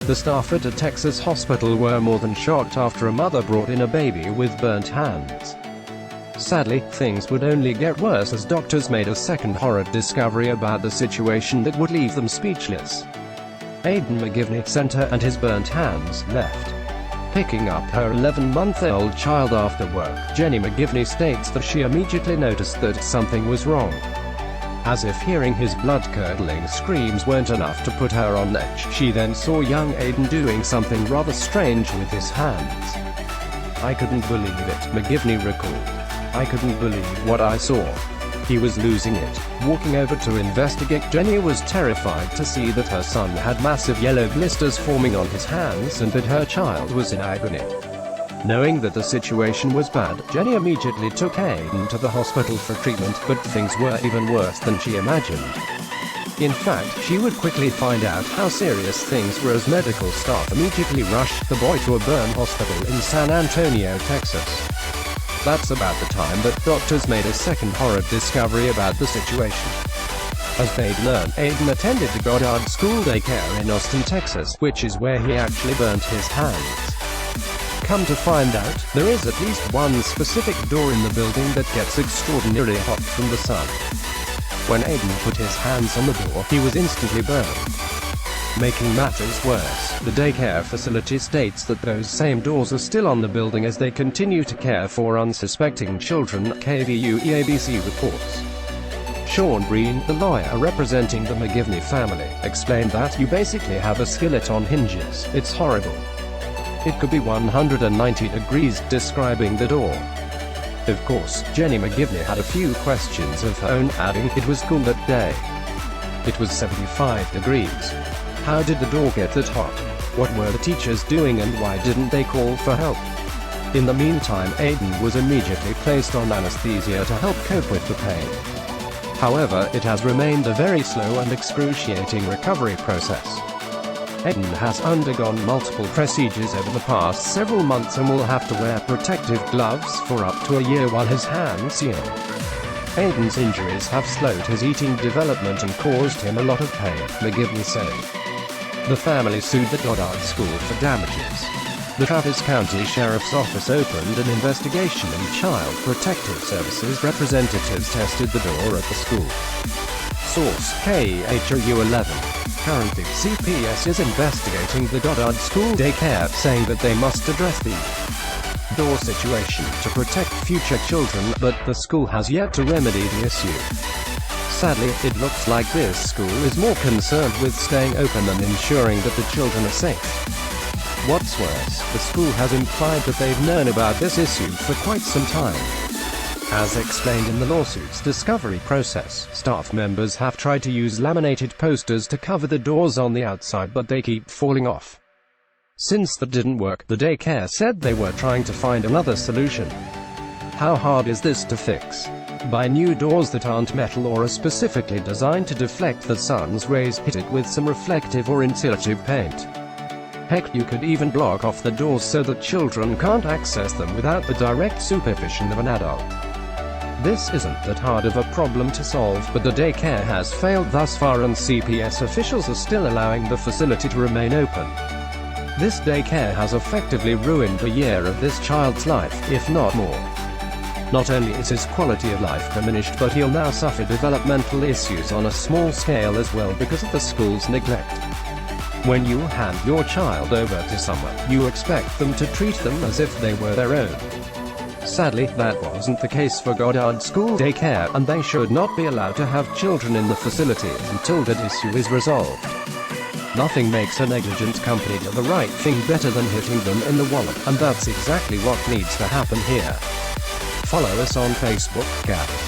The staff at a Texas hospital were more than shocked after a mother brought in a baby with burnt hands. Sadly, things would only get worse as doctors made a second horrid discovery about the situation that would leave them speechless. Aiden McGivney, center and his burnt hands, left. Picking up her 11-month-old child after work, Jenny McGivney states that she immediately noticed that something was wrong. As if hearing his blood-curdling screams weren't enough to put her on edge, she then saw young Aiden doing something rather strange with his hands. "I couldn't believe it," McGivney recalled. "I couldn't believe what I saw. He was losing it." Walking over to investigate, Jenny was terrified to see that her son had massive yellow blisters forming on his hands and that her child was in agony. Knowing that the situation was bad, Jenny immediately took Aiden to the hospital for treatment, but things were even worse than she imagined. In fact, she would quickly find out how serious things were as medical staff immediately rushed the boy to a burn hospital in San Antonio, Texas. That's about the time that doctors made a second horrid discovery about the situation. As they'd learned, Aiden attended the Goddard School Daycare in Austin, Texas, which is where he actually burnt his hands. Come to find out, there is at least one specific door in the building that gets extraordinarily hot from the sun. When Aiden put his hands on the door, he was instantly burned. Making matters worse, the daycare facility states that those same doors are still on the building as they continue to care for unsuspecting children, KHOU ABC reports. Sean Breen, the lawyer representing the McGivney family, explained that "You basically have a skillet on hinges. It's horrible. It could be 190 degrees, describing the door. Of course, Jenny McGivney had a few questions of her own, adding, "It was cool that day. It was 75 degrees. How did the door get that hot? What were the teachers doing and why didn't they call for help?" In the meantime, Aiden was immediately placed on anesthesia to help cope with the pain. However, it has remained a very slow and excruciating recovery process. Aiden has undergone multiple procedures over the past several months and will have to wear protective gloves for up to a year while his hands heal. Aiden's injuries have slowed his eating development and caused him a lot of pain, McGivney said. The family sued the Goddard School for damages. The Travis County Sheriff's Office opened an investigation and Child Protective Services representatives tested the door at the school. Source: KHOU 11. Currently, CPS is investigating the Goddard School Daycare, saying that they must address the door situation to protect future children, but the school has yet to remedy the issue. Sadly, it looks like this school is more concerned with staying open than ensuring that the children are safe. What's worse, the school has implied that they've known about this issue for quite some time. As explained in the lawsuit's discovery process, staff members have tried to use laminated posters to cover the doors on the outside, but they keep falling off. Since that didn't work, the daycare said they were trying to find another solution. How hard is this to fix? Buy new doors that aren't metal or are specifically designed to deflect the sun's rays. Hit it with some reflective or insulative paint. Heck, you could even block off the doors so that children can't access them without the direct supervision of an adult. This isn't that hard of a problem to solve, but the daycare has failed thus far and CPS officials are still allowing the facility to remain open. This daycare has effectively ruined a year of this child's life, if not more. Not only is his quality of life diminished, but he'll now suffer developmental issues on a small scale as well because of the school's neglect. When you hand your child over to someone, you expect them to treat them as if they were their own. Sadly, that wasn't the case for Goddard School Daycare, and they should not be allowed to have children in the facility until that issue is resolved. Nothing makes a negligent company do the right thing better than hitting them in the wallet, and that's exactly what needs to happen here. Follow us on Facebook, KHOU.